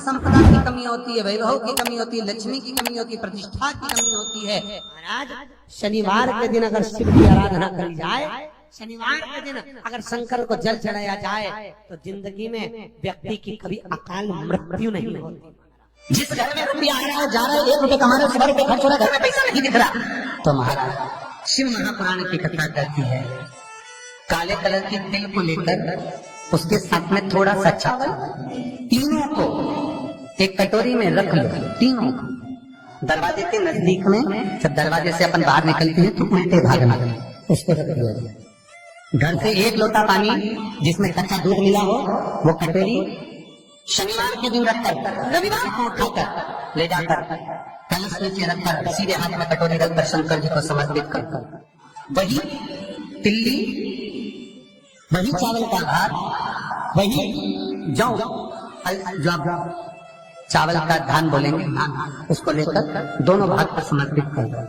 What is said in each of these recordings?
संपदा की कमी होती है, वैभव की कमी होती है, लक्ष्मी की कमी होती है, प्रतिष्ठा की कमी होती है। महाराज शनिवार के दिन अगर शिव की आराधना करी जाए, शनिवार के दिन अगर शंकर को जल चढ़ाया जाए तो जिंदगी में व्यक्ति की कभी अकाल मृत्यु नहीं होती। जिस घर में रुपया आ रहा है, जा रहा है, 1 रुपया कमा रहे, सुबह के खर्च हो रहा है, घर में पैसा नहीं दिख रहा, तो महाराज शिव महापुराण की कथा कहती है, काले कलर के तिल को लेकर उसके साथ में थोड़ा सा चावल, तीनों को एक कटोरी में रख लो, तीनों को दरवाजे के नजदीक में, जब दरवाजे से अपन बाहर निकलते हैं तो उल्टे भागना, उसको रख दिया। घर से 1 लोटा पानी जिसमें कच्चा दूध मिला हो, वो कटोरी शनिवार के दिन रखकर, रविवार को उठाकर ले जाकर कलश नीचे रखकर सीधे हाथ में कटोरी रखकर शंकर जी को समर्पित कर, वही तिल्ली, वही चावल का भात, वही जौ, जो आप चावल का धान बोलेंगे, उसको लेकर दोनों भाग पर समर्पित कर दो।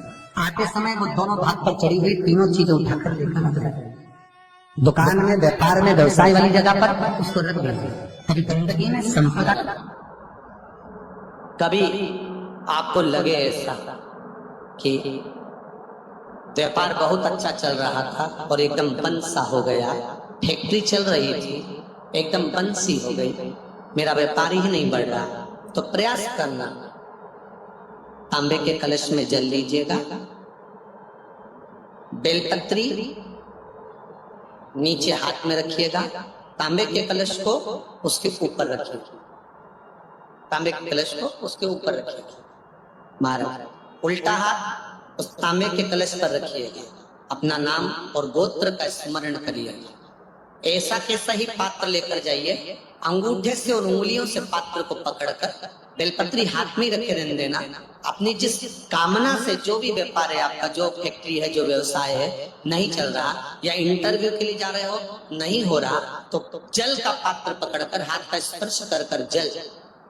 आते समय वो दोनों भाग पर चढ़ी हुई तीनों चीजें उठाकर लेकर दुकान में, व्यापार में, व्यवसाय वाली जगह पर उसको रख दीजिए। कभी जिंदगी में संपदा, कभी आपको लगे ऐसा कि व्यापार बहुत अच्छा चल रहा था और एकदम बंद सा हो गया, फैक्ट्री चल रही थी एकदम बंद सी हो गई, मेरा व्यापार ही नहीं बढ़ रहा, तो प्रयास करना, तांबे के कलश में जल लीजिएगा, बेलपत्री नीचे हाथ में रखिएगा, तांबे के कलश को उसके ऊपर रखिएगा, तांबे के कलश को उसके ऊपर रखिएगा, महाराज उल्टा हाथ उस तांबे के कलश पर रखिएगा, अपना नाम और गोत्र का स्मरण करिएगा, ऐसा कैसा ही पात्र लेकर जाइए, अंगूठे से और उंगलियों से पात्र को पकड़कर बेलपत्री हाथ में रखे रहने देना। अपनी जिस कामना से जो भी व्यापार है आपका, जो फैक्ट्री है, जो व्यवसाय है, नहीं चल रहा, या इंटरव्यू के लिए जा रहे हो, नहीं हो रहा, तो जल का पात्र पकड़कर हाथ का स्पर्श कर कर जल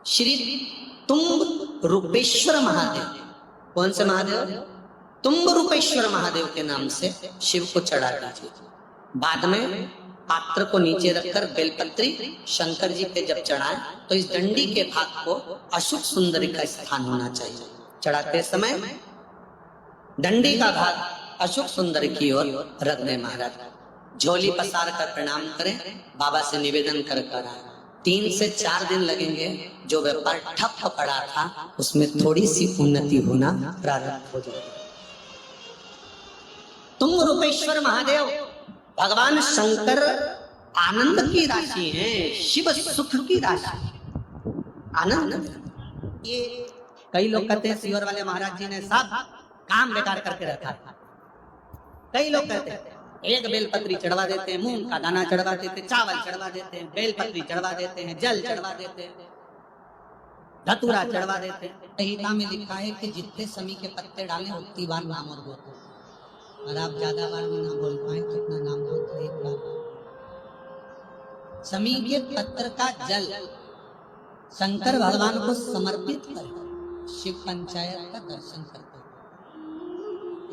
श्री तुम्ब रूपेश्वर महादेव, कौन से महादेव? तुम्ब रूपेश्वर महादेव के नाम से शिव को चढ़ा दीजिए। बाद में पात्र को नीचे रखकर बेलपत्री शंकर जी पे जब चढ़ाएं तो इस डंडी के भाग को अशुभ सुंदरी का स्थान होना चाहिए। चढ़ाते समय डंडी का भाग अशुभ सुंदरी की ओर रख दें। महाराज झोली पसार कर प्रणाम करें, बाबा से निवेदन कर कर 3 से 4 दिन लगेंगे। जो व्यापार ठप पड़ा था उसमें थोड़ी सी उन्नति होना प्रारंभ हो जाएगी। तुम रूपेश्वर महादेव भगवान शंकर आनंद की राशि है, शिव सुख की राशि, आनंद। ये कई लोग कहते हैं शिवर वाले महाराज जी ने सब काम बेकार करके रखा है। कई लोग कहते हैं एक बेलपत्री चढ़वा देते हैं, मूंग का दाना चढ़वा देते हैं, चावल चढ़वा देते हैं, बेलपत्री चढ़वा देते हैं, जल चढ़वा देते हैं, धतूरा चढ़वा देते हैं। गीता में लिखा है कि जितने समी के पत्ते डालें उतनी बार नाम और गोत्र, और आप ज्यादा बार भी ना बोल पाए कितना नाम गोत्र एक बार। समी के पत्र का जल शंकर भगवान को समर्पित कर शिव पंचायत का दर्शन करते हैं।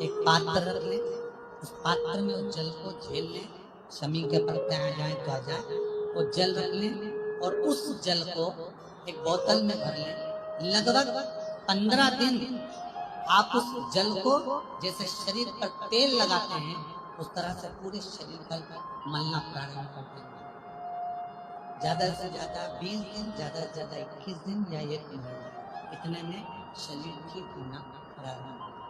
एक पात्र रख ले, उस पात्र में उस जल को झेल ले, समी के पत्ते आ जाए तो आ जाए, वो जल रख ले और उस जल को एक बोतल में भर ले। लगभग 15 दिन आप उस जल को जैसे शरीर पर तेल लगाते हैं उस तरह से पूरे शरीर पर मलना प्रारंभ करते हैं। ज्यादा से ज्यादा 20 दिन, ज्यादा से ज्यादा 21 दिन या 1 महीना, इतने में शरीर ठीक होना प्रारंभ होगा।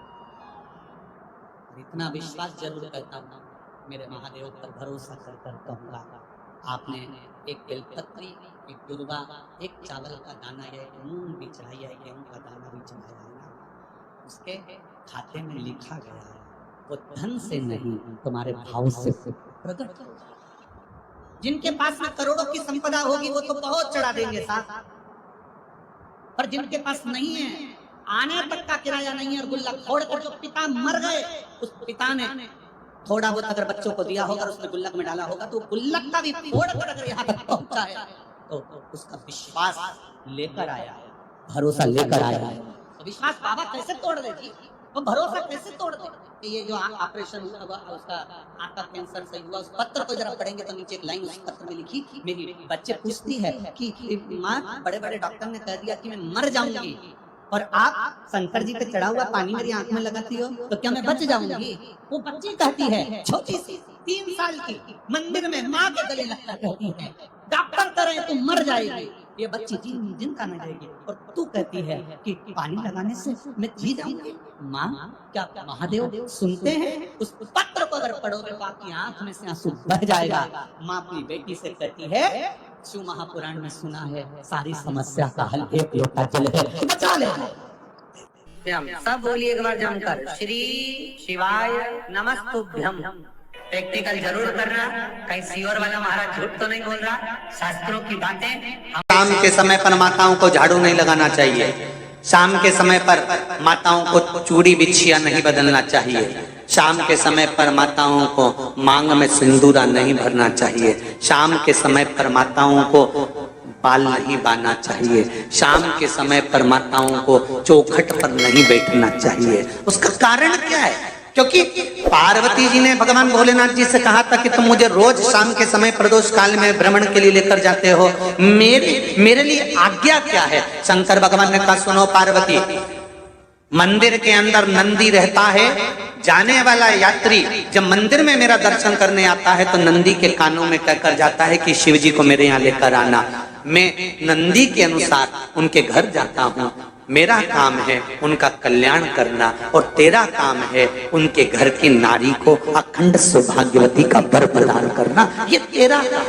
इतना विश्वास जरूर करता हूँ, मेरे महादेव पर भरोसा कर कहूँगा, आपने एक बेलपत्री, एक दुर्वा, एक चावल का दाना या एक मूंग भी चढ़ाया, गेहूं का दाना भी चढ़ाया है ना, उसके खाते में लिखा गया है, वो धन से नहीं तुम्हारे भाव से प्रकट हो। जिनके पास में करोड़ों की संपदा होगी वो तो बहुत चढ़ा देंगे साथ, पर जिनके पास नहीं है, आने तक का किराया नहीं है, और गुल्लक फोड़ कर जो पिता मर गए, उस पिता ने थोड़ा बहुत अगर बच्चों को दिया होगा, उसने गुल्लक में डाला होगा, तो गुल्लक का भी फोड़ कर अगर यहाँ तक पहुंचा है तो उसका विश्वास लेकर आया है, भरोसा लेकर आया है। तो विश्वास बाबा कैसे तोड़ दे जी? वो भरोसा कैसे तोड़ दे कि ये जो ऑपरेशन हुआ उसका आंत कैंसर से हुआ, उस पत्र को जरा पढ़ेंगे तो नीचे एक लाइन उस पत्र में लिखी, मेरी बच्चे पूछती है कि माँ बड़े बड़े डॉक्टर ने कह दिया कि मैं मर जाऊंगी और आप शंकर जी पे चढ़ा हुआ पानी मेरी आंख में लगाती हो तो क्या मैं बच जाऊंगी? वो बच्ची कहती है, छोटी सी 3 साल की, मंदिर में माँ के गले लगता कहती है डॉक्टर कह रहे हैं तू मर जाएगी, ये बच्ची दिन का न जाएगी, और तू कहती है कि पानी लगाने से मैं जी जाऊंगी। माँ क्या महादेव सुनते हैं? उस पत्र को अगर पढ़ोगे तो आपकी आंख में से आंसू बह जाएगा। माँ अपनी बेटी से कहती है, शिव महापुराण में सुना है सारी समस्या का हल एक लोटा जल है, बचा ले। सब बोलिए एक बार जमकर, श्री शिवाय नमस्तुभ्यम। प्रैक्टिकल जरूर करना, कहीं सीओर वाला महाराज झूठ तो नहीं बोल रहा, शास्त्रों की बातें। शाम के समय पर माताओं को झाड़ू नहीं लगाना चाहिए, शाम के समय पर माताओं को चूड़ी बिछिया नहीं बदलना चाहिए, शाम के समय पर माताओं को मांग में सिंदूरा नहीं भरना चाहिए, शाम के समय पर माताओं को बाल नहीं बांधना चाहिए, शाम के समय पर माताओं को चौखट पर नहीं बैठना चाहिए। उसका कारण क्या है? क्योंकि पार्वती जी ने भगवान भोलेनाथ जी से कहा था कि तुम मुझे रोज शाम के समय प्रदोष काल में भ्रमण के लिए लेकर जाते हो, मेरे लिए आज्ञा क्या है? शंकर भगवान ने कहा, सुनो पार्वती, मंदिर के अंदर नंदी रहता है, जाने वाला यात्री जब मंदिर में मेरा दर्शन करने आता है तो नंदी के कानों में कहकर जाता है कि शिव जी को मेरे यहाँ लेकर आना। मैं नंदी के अनुसार उनके घर जाता हूँ, मेरा काम है उनका कल्याण करना और तेरा काम है उनके घर की नारी को अखंड सौभाग्यवती का वर प्रदान करना, ये तेरा काम।